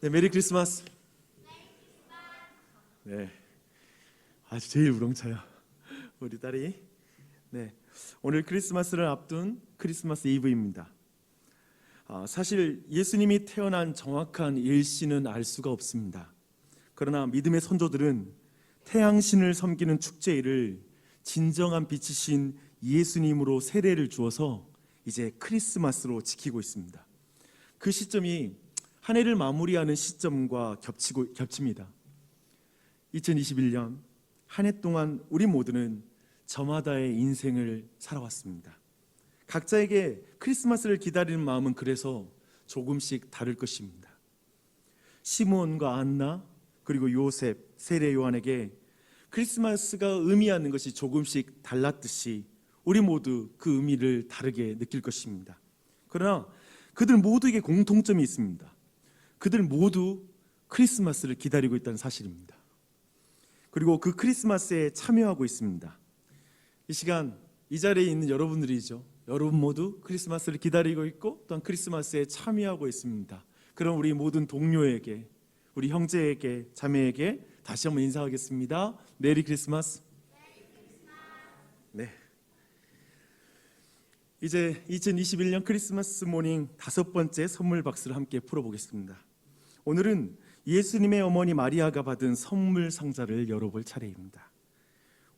네, 메리 크리스마스. 네, 아주 제일 우렁차요 우리 딸이. 네, 오늘 크리스마스를 앞둔 크리스마스 이브입니다. 사실 예수님이 태어난 정확한 일시는 알 수가 없습니다. 그러나 믿음의 선조들은 태양신을 섬기는 축제일을 진정한 빛이신 예수님으로 세례를 주어서 이제 크리스마스로 지키고 있습니다. 그 시점이 한 해를 마무리하는 시점과 겹칩니다. 2021년 한 해 동안 우리 모두는 저마다의 인생을 살아왔습니다. 각자에게 크리스마스를 기다리는 마음은 그래서 조금씩 다를 것입니다. 시므온과 안나 그리고 요셉, 세례 요한에게 크리스마스가 의미하는 것이 조금씩 달랐듯이 우리 모두 그 의미를 다르게 느낄 것입니다. 그러나 그들 모두에게 공통점이 있습니다. 그들 모두 크리스마스를 기다리고 있다는 사실입니다. 그리고 그 크리스마스에 참여하고 있습니다. 이 시간 이 자리에 있는 여러분들이죠. 여러분 모두 크리스마스를 기다리고 있고 또한 크리스마스에 참여하고 있습니다. 그럼 우리 모든 동료에게, 우리 형제에게, 자매에게 다시 한번 인사하겠습니다. 메리 크리스마스. 네. 이제 2021년 크리스마스 모닝 5번째 선물 박스를 함께 풀어보겠습니다. 오늘은 예수님의 어머니 마리아가 받은 선물 상자를 열어볼 차례입니다.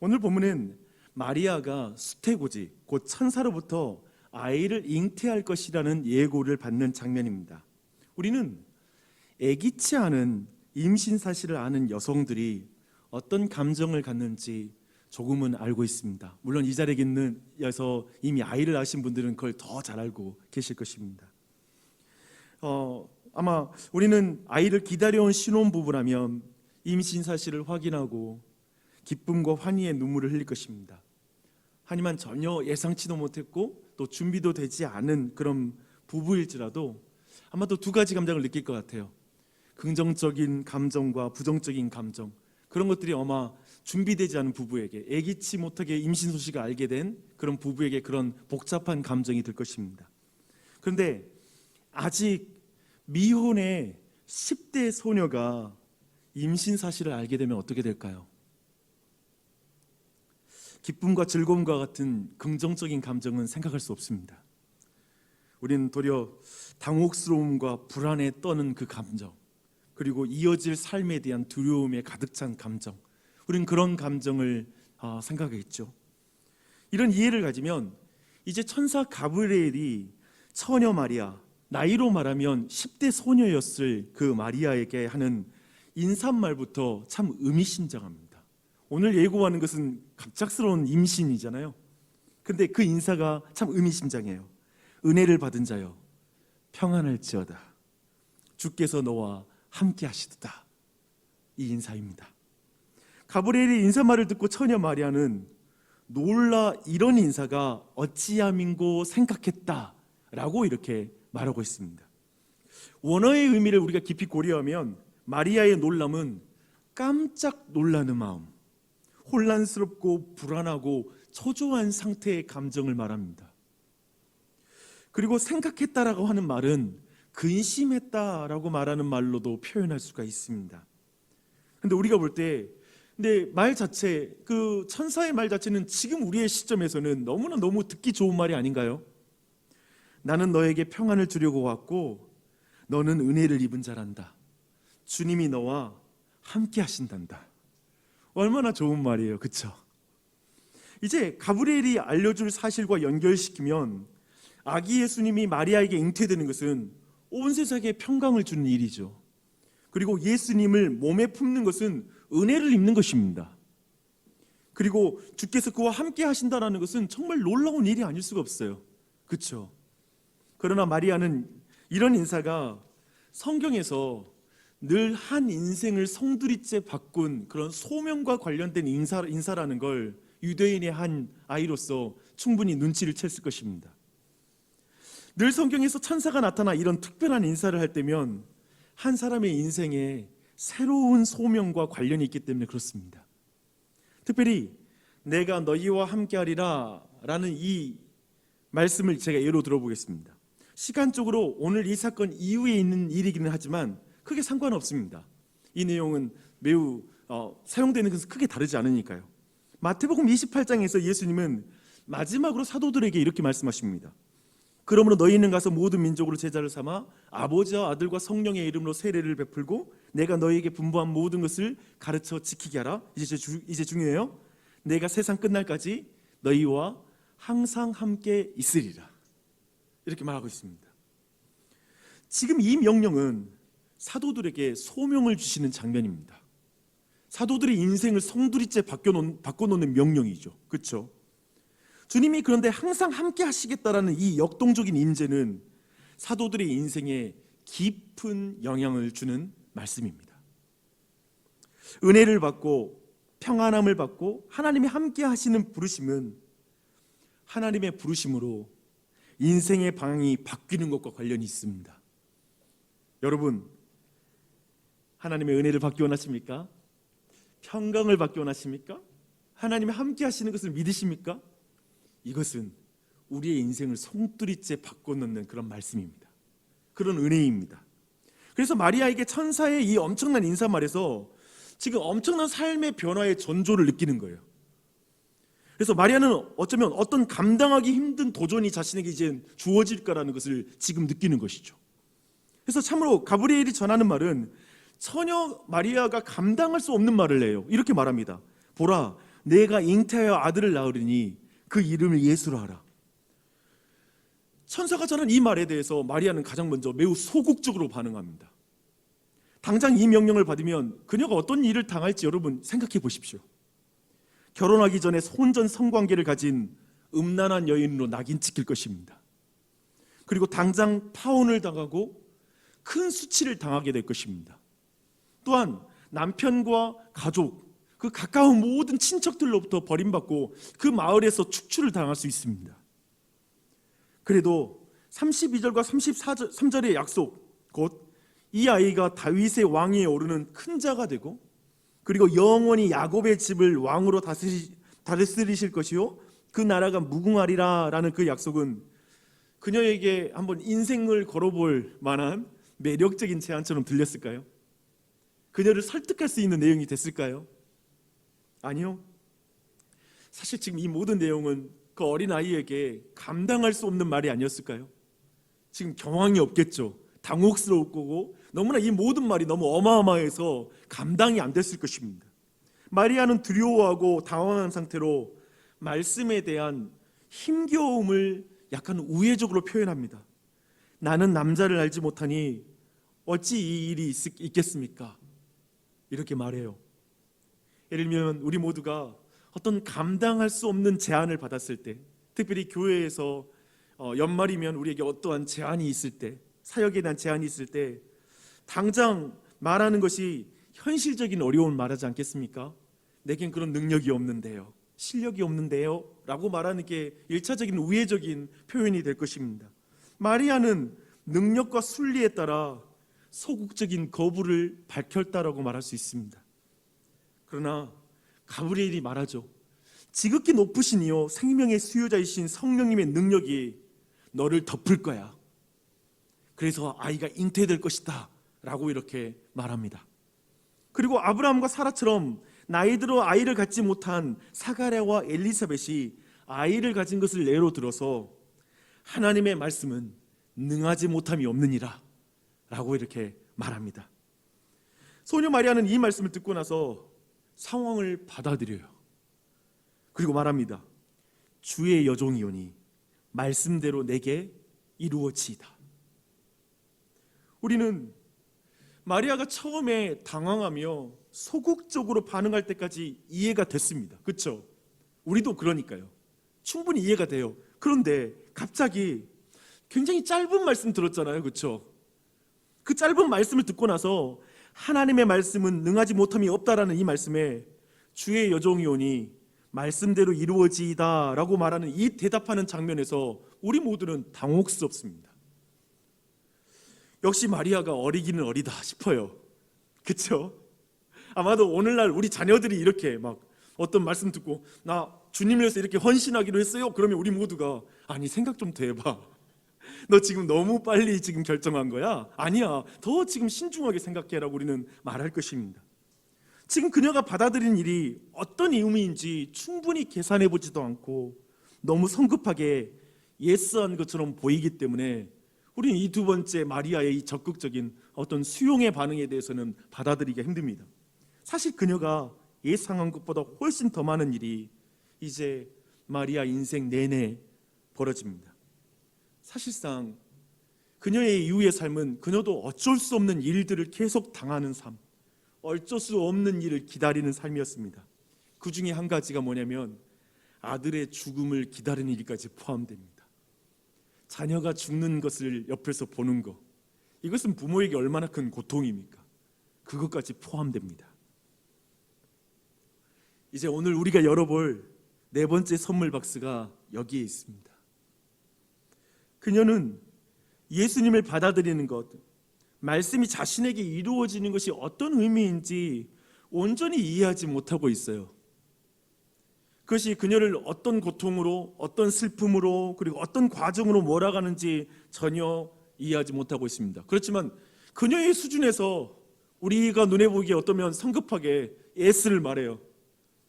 오늘 본문은 마리아가 수태고지 곧 천사로부터 아이를 잉태할 것이라는 예고를 받는 장면입니다. 우리는 애기치 않은 임신 사실을 아는 여성들이 어떤 감정을 갖는지 조금은 알고 있습니다. 물론 이 자리에 있는 여서 이미 아이를 낳으신 분들은 그걸 더 잘 알고 계실 것입니다. 아마 우리는 아이를 기다려온 신혼부부라면 임신 사실을 확인하고 기쁨과 환희의 눈물을 흘릴 것입니다. 하지만 전혀 예상치도 못했고 또 준비도 되지 않은 그런 부부일지라도 아마도 두 가지 감정을 느낄 것 같아요. 긍정적인 감정과 부정적인 감정, 그런 것들이 아마 준비되지 않은 부부에게, 예기치 못하게 임신 소식을 알게 된 그런 부부에게 그런 복잡한 감정이 들 것입니다. 그런데 아직 미혼의 10대 소녀가 임신 사실을 알게 되면 어떻게 될까요? 기쁨과 즐거움과 같은 긍정적인 감정은 생각할 수 없습니다. 우리는 도리어 당혹스러움과 불안에 떠는 그 감정, 그리고 이어질 삶에 대한 두려움에 가득 찬 감정, 우리는 그런 감정을 생각하겠죠. 이런 이해를 가지면 이제 천사 가브리엘이 처녀 마리아, 나이로 말하면 10대 소녀였을 그 마리아에게 하는 인사말부터 참 의미심장합니다. 오늘 예고하는 것은 갑작스러운 임신이잖아요. 근데 그 인사가 참 의미심장해요. 은혜를 받은 자여 평안할지어다, 주께서 너와 함께 하시도다. 이 인사입니다. 가브리엘의 인사말을 듣고 처녀 마리아는 놀라 이런 인사가 어찌함인고 생각했다 라고 이렇게 말하고 있습니다. 원어의 의미를 우리가 깊이 고려하면 마리아의 놀람은 깜짝 놀라는 마음, 혼란스럽고 불안하고 초조한 상태의 감정을 말합니다. 그리고 생각했다라고 하는 말은 근심했다라고 말하는 말로도 표현할 수가 있습니다. 근데 우리가 볼 때 근데 말 자체, 그 천사의 말 자체는 지금 우리의 시점에서는 너무나 너무 듣기 좋은 말이 아닌가요? 나는 너에게 평안을 주려고 왔고 너는 은혜를 입은 자란다. 주님이 너와 함께 하신단다. 얼마나 좋은 말이에요, 그렇죠? 이제 가브리엘이 알려줄 사실과 연결시키면 아기 예수님이 마리아에게 잉태되는 것은 온 세상에 평강을 주는 일이죠. 그리고 예수님을 몸에 품는 것은 은혜를 입는 것입니다. 그리고 주께서 그와 함께 하신다는 것은 정말 놀라운 일이 아닐 수가 없어요, 그렇죠? 그러나 마리아는 이런 인사가 성경에서 늘 한 인생을 송두리째 바꾼 그런 소명과 관련된 인사라는 걸 유대인의 한 아이로서 충분히 눈치를 챘을 것입니다. 늘 성경에서 천사가 나타나 이런 특별한 인사를 할 때면 한 사람의 인생에 새로운 소명과 관련이 있기 때문에 그렇습니다. 특별히 내가 너희와 함께하리라 라는 이 말씀을 제가 예로 들어보겠습니다. 시간적으로 오늘 이 사건 이후에 있는 일이기는 하지만 크게 상관없습니다. 이 내용은 매우 사용되는 것은 크게 다르지 않으니까요. 마태복음 28장에서 예수님은 마지막으로 사도들에게 이렇게 말씀하십니다. 그러므로 너희는 가서 모든 민족으로 제자를 삼아 아버지와 아들과 성령의 이름으로 세례를 베풀고 내가 너희에게 분부한 모든 것을 가르쳐 지키게 하라. 이제 중요해요. 내가 세상 끝날까지 너희와 항상 함께 있으리라. 이렇게 말하고 있습니다. 지금 이 명령은 사도들에게 소명을 주시는 장면입니다. 사도들의 인생을 송두리째 바꿔놓는 명령이죠. 그렇죠? 주님이 그런데 항상 함께 하시겠다라는 이 역동적인 임재는 사도들의 인생에 깊은 영향을 주는 말씀입니다. 은혜를 받고 평안함을 받고 하나님이 함께 하시는 부르심은 하나님의 부르심으로 인생의 방향이 바뀌는 것과 관련이 있습니다. 여러분, 하나님의 은혜를 받기 원하십니까? 평강을 받기 원하십니까? 하나님이 함께 하시는 것을 믿으십니까? 이것은 우리의 인생을 송두리째 바꿔놓는 그런 말씀입니다. 그런 은혜입니다. 그래서 마리아에게 천사의 이 엄청난 인사말에서 지금 엄청난 삶의 변화의 전조를 느끼는 거예요. 그래서 마리아는 어쩌면 어떤 감당하기 힘든 도전이 자신에게 이제 주어질까라는 것을 지금 느끼는 것이죠. 그래서 참으로 가브리엘이 전하는 말은 처녀 마리아가 감당할 수 없는 말을 해요. 이렇게 말합니다. 보라, 내가 잉태하여 아들을 낳으리니 그 이름을 예수로 하라. 천사가 전한 이 말에 대해서 마리아는 가장 먼저 매우 소극적으로 반응합니다. 당장 이 명령을 받으면 그녀가 어떤 일을 당할지 여러분 생각해 보십시오. 결혼하기 전에 혼전 성관계를 가진 음란한 여인으로 낙인 찍힐 것입니다. 그리고 당장 파혼을 당하고 큰 수치를 당하게 될 것입니다. 또한 남편과 가족, 그 가까운 모든 친척들로부터 버림받고 그 마을에서 축출을 당할 수 있습니다. 그래도 32절과 33절의 약속, 곧 이 아이가 다윗의 왕위에 오르는 큰 자가 되고 그리고 영원히 야곱의 집을 왕으로 다스리실 것이요 그 나라가 무궁하리라 라는 그 약속은 그녀에게 한번 인생을 걸어볼 만한 매력적인 제안처럼 들렸을까요? 그녀를 설득할 수 있는 내용이 됐을까요? 아니요. 사실 지금 이 모든 내용은 그 어린아이에게 감당할 수 없는 말이 아니었을까요? 지금 경황이 없겠죠. 당혹스러울 거고 너무나 이 모든 말이 너무 어마어마해서 감당이 안 됐을 것입니다. 마리아는 두려워하고 당황한 상태로 말씀에 대한 힘겨움을 약간 우회적으로 표현합니다. 나는 남자를 알지 못하니 어찌 이 일이 있겠습니까? 이렇게 말해요. 예를 들면 우리 모두가 어떤 감당할 수 없는 제안을 받았을 때, 특별히 교회에서 연말이면 우리에게 어떠한 제안이 있을 때, 사역에 대한 제안이 있을 때 당장 말하는 것이 현실적인 어려움을 말하지 않겠습니까? 내겐 그런 능력이 없는데요, 실력이 없는데요 라고 말하는 게 1차적인 우회적인 표현이 될 것입니다. 마리아는 능력과 순리에 따라 소극적인 거부를 밝혔다라고 말할 수 있습니다. 그러나 가브리엘이 말하죠. 지극히 높으신 이요 생명의 수요자이신 성령님의 능력이 너를 덮을 거야. 그래서 아이가 잉태될 것이다 라고 이렇게 말합니다. 그리고 아브라함과 사라처럼 나이 들어 아이를 갖지 못한 사가랴와 엘리사벳이 아이를 가진 것을 예로 들어서 하나님의 말씀은 능하지 못함이 없느니라 라고 이렇게 말합니다. 소녀 마리아는 이 말씀을 듣고 나서 상황을 받아들여요. 그리고 말합니다. 주의 여종이오니 말씀대로 내게 이루어지이다. 우리는 마리아가 처음에 당황하며 소극적으로 반응할 때까지 이해가 됐습니다. 그렇죠? 우리도 그러니까요. 충분히 이해가 돼요. 그런데 갑자기 굉장히 짧은 말씀 들었잖아요. 그렇죠? 그 짧은 말씀을 듣고 나서 하나님의 말씀은 능하지 못함이 없다라는 이 말씀에 주의 여종이오니 말씀대로 이루어지이다 라고 말하는 이 대답하는 장면에서 우리 모두는 당혹스럽습니다. 역시 마리아가 어리기는 어리다 싶어요. 그렇죠? 아마도 오늘날 우리 자녀들이 이렇게 막 어떤 말씀 듣고 나 주님을 위해서 이렇게 헌신하기로 했어요. 그러면 우리 모두가 아니 생각 좀 더 해봐. 너 지금 너무 빨리 지금 결정한 거야? 아니야. 더 지금 신중하게 생각해라고 우리는 말할 것입니다. 지금 그녀가 받아들인 일이 어떤 의미인지 충분히 계산해 보지도 않고 너무 성급하게 예스한 것처럼 보이기 때문에 우리는 이 두 번째 마리아의 이 적극적인 어떤 수용의 반응에 대해서는 받아들이기가 힘듭니다. 사실 그녀가 예상한 것보다 훨씬 더 많은 일이 이제 마리아 인생 내내 벌어집니다. 사실상 그녀의 이후의 삶은 그녀도 어쩔 수 없는 일들을 계속 당하는 삶, 어쩔 수 없는 일을 기다리는 삶이었습니다. 그 중에 한 가지가 뭐냐면 아들의 죽음을 기다리는 일까지 포함됩니다. 자녀가 죽는 것을 옆에서 보는 것, 이것은 부모에게 얼마나 큰 고통입니까? 그것까지 포함됩니다. 이제 오늘 우리가 열어볼 네 번째 선물 박스가 여기에 있습니다. 그녀는 예수님을 받아들이는 것, 말씀이 자신에게 이루어지는 것이 어떤 의미인지 온전히 이해하지 못하고 있어요. 그것이 그녀를 어떤 고통으로, 어떤 슬픔으로, 그리고 어떤 과정으로 몰아가는지 전혀 이해하지 못하고 있습니다. 그렇지만 그녀의 수준에서 우리가 눈에 보기에 어떠면 성급하게 예스를 말해요.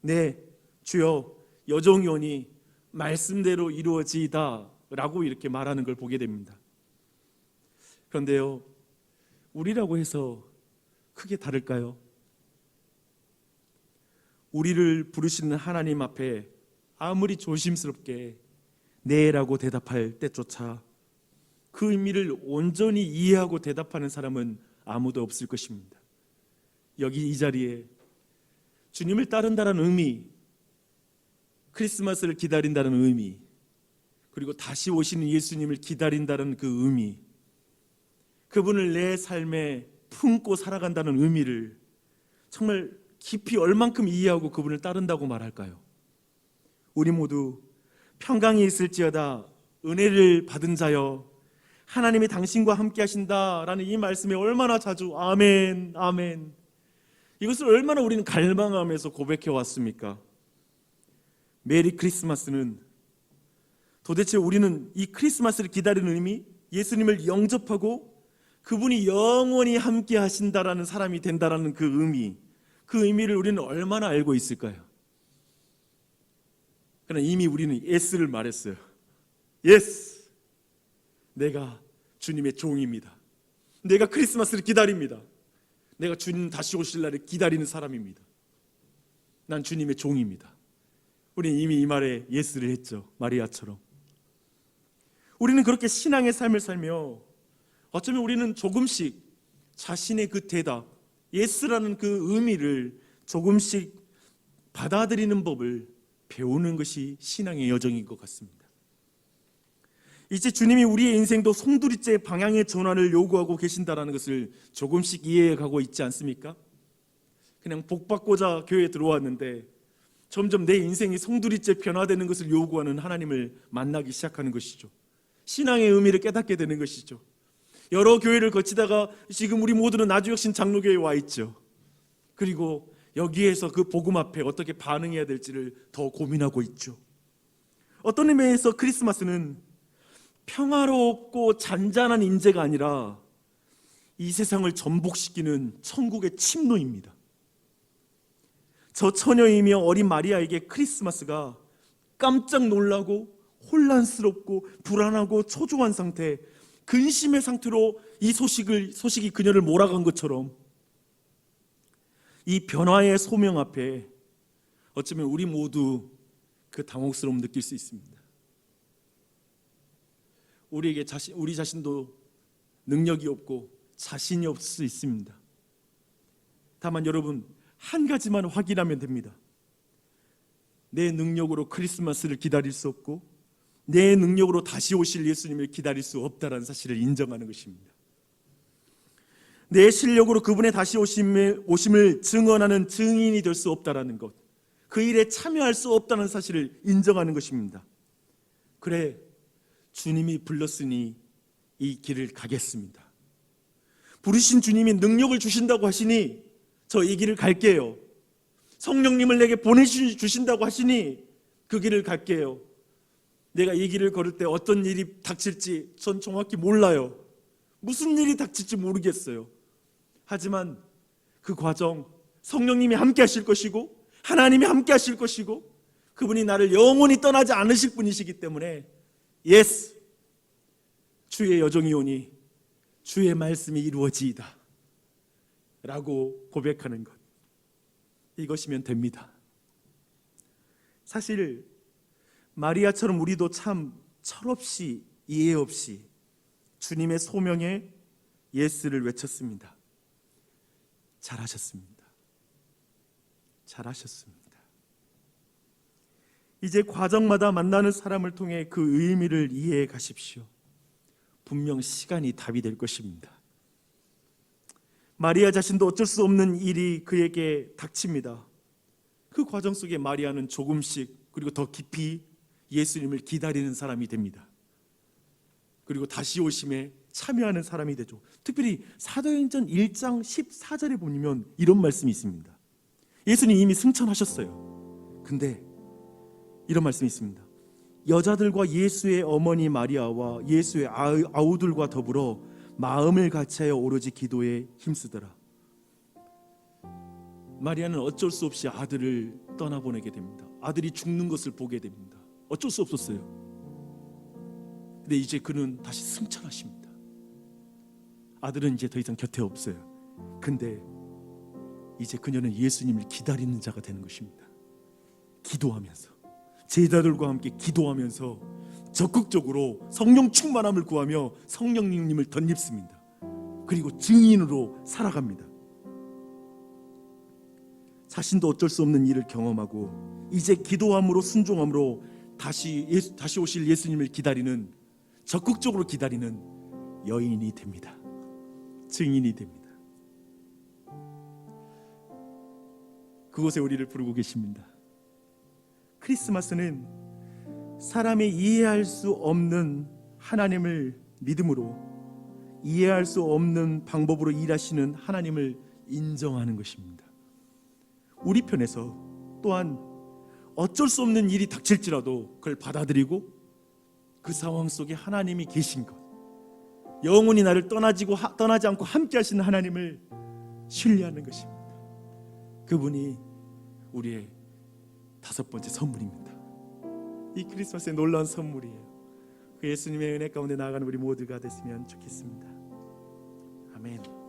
네, 주여, 여종이오니 말씀대로 이루어지이다 라고 이렇게 말하는 걸 보게 됩니다. 그런데요, 우리라고 해서 크게 다를까요? 우리를 부르시는 하나님 앞에 아무리 조심스럽게 네라고 대답할 때조차 그 의미를 온전히 이해하고 대답하는 사람은 아무도 없을 것입니다. 여기 이 자리에 주님을 따른다는 의미, 크리스마스를 기다린다는 의미, 그리고 다시 오시는 예수님을 기다린다는 그 의미, 그분을 내 삶에 품고 살아간다는 의미를 정말 깊이 얼만큼 이해하고 그분을 따른다고 말할까요? 우리 모두 평강이 있을지어다 은혜를 받은 자여 하나님이 당신과 함께 하신다라는 이 말씀에 얼마나 자주 아멘 아멘, 이것을 얼마나 우리는 갈망하면서 고백해 왔습니까? 메리 크리스마스는 도대체 우리는 이 크리스마스를 기다리는 의미, 예수님을 영접하고 그분이 영원히 함께 하신다라는 사람이 된다라는 그 의미, 그 의미를 우리는 얼마나 알고 있을까요? 그러나 이미 우리는 예스를 말했어요. 예스, 내가 주님의 종입니다. 내가 크리스마스를 기다립니다. 내가 주님 다시 오실 날을 기다리는 사람입니다. 난 주님의 종입니다. 우리는 이미 이 말에 예스를 했죠. 마리아처럼. 우리는 그렇게 신앙의 삶을 살며 어쩌면 우리는 조금씩 자신의 그 대답, 예스라는 그 의미를 조금씩 받아들이는 법을 배우는 것이 신앙의 여정인 것 같습니다. 이제 주님이 우리의 인생도 송두리째 방향의 전환을 요구하고 계신다는 것을 조금씩 이해해가고 있지 않습니까? 그냥 복 받고자 교회에 들어왔는데 점점 내 인생이 송두리째 변화되는 것을 요구하는 하나님을 만나기 시작하는 것이죠. 신앙의 의미를 깨닫게 되는 것이죠. 여러 교회를 거치다가 지금 우리 모두는 나주혁신 장로교회에 와 있죠. 그리고 여기에서 그 복음 앞에 어떻게 반응해야 될지를 더 고민하고 있죠. 어떤 의미에서 크리스마스는 평화롭고 잔잔한 인재가 아니라 이 세상을 전복시키는 천국의 침노입니다. 저 처녀이며 어린 마리아에게 크리스마스가 깜짝 놀라고 혼란스럽고 불안하고 초조한 상태, 근심의 상태로 이 소식이 그녀를 몰아간 것처럼 이 변화의 소명 앞에 어쩌면 우리 모두 그 당혹스러움 느낄 수 있습니다. 우리 자신도 능력이 없고 자신이 없을 수 있습니다. 다만 여러분, 한 가지만 확인하면 됩니다. 내 능력으로 크리스마스를 기다릴 수 없고 내 능력으로 다시 오실 예수님을 기다릴 수 없다는 사실을 인정하는 것입니다. 내 실력으로 그분의 다시 오심을 증언하는 증인이 될 수 없다는 것, 그 일에 참여할 수 없다는 사실을 인정하는 것입니다. 그래, 주님이 불렀으니 이 길을 가겠습니다. 부르신 주님이 능력을 주신다고 하시니 저 이 길을 갈게요. 성령님을 내게 보내주신다고 하시니 그 길을 갈게요. 내가 이 길을 걸을 때 어떤 일이 닥칠지 전 정확히 몰라요. 무슨 일이 닥칠지 모르겠어요. 하지만 그 과정, 성령님이 함께 하실 것이고 하나님이 함께 하실 것이고 그분이 나를 영원히 떠나지 않으실 분이시기 때문에 예스, 주의 여정이 오니 주의 말씀이 이루어지이다 라고 고백하는 것, 이것이면 됩니다. 사실 마리아처럼 우리도 참 철없이 이해 없이 주님의 소명에 예스를 외쳤습니다. 잘하셨습니다. 잘하셨습니다. 이제 과정마다 만나는 사람을 통해 그 의미를 이해해 가십시오. 분명 시간이 답이 될 것입니다. 마리아 자신도 어쩔 수 없는 일이 그에게 닥칩니다. 그 과정 속에 마리아는 조금씩 그리고 더 깊이 예수님을 기다리는 사람이 됩니다. 그리고 다시 오심에 참여하는 사람이 되죠. 특별히 사도행전 1장 14절에 보면 이런 말씀이 있습니다. 예수님 이미 승천하셨어요. 근데 이런 말씀이 있습니다. 여자들과 예수의 어머니 마리아와 예수의 아우들과 더불어 마음을 같이하여 오로지 기도에 힘쓰더라. 마리아는 어쩔 수 없이 아들을 떠나보내게 됩니다. 아들이 죽는 것을 보게 됩니다. 어쩔 수 없었어요. 근데 이제 그는 다시 승천하십니다. 아들은 이제 더 이상 곁에 없어요. 근데 이제 그녀는 예수님을 기다리는 자가 되는 것입니다. 기도하면서, 제자들과 함께 기도하면서 적극적으로 성령 충만함을 구하며 성령님을 덧입습니다. 그리고 증인으로 살아갑니다. 자신도 어쩔 수 없는 일을 경험하고 이제 기도함으로 순종함으로 다시 오실 예수님을 기다리는, 적극적으로 기다리는 여인이 됩니다. 증인이 됩니다. 그곳에 우리를 부르고 계십니다. 크리스마스는 사람이 이해할 수 없는 하나님을 믿음으로, 이해할 수 없는 방법으로 일하시는 하나님을 인정하는 것입니다. 우리 편에서 또한 어쩔 수 없는 일이 닥칠지라도 그걸 받아들이고 그 상황 속에 하나님이 계신 것, 영원히 나를 떠나지 않고 함께 하시는 하나님을 신뢰하는 것입니다. 그분이 우리의 5번째 선물입니다. 이 크리스마스의 놀라운 선물이에요. 그 예수님의 은혜 가운데 나아가는 우리 모두가 됐으면 좋겠습니다. 아멘.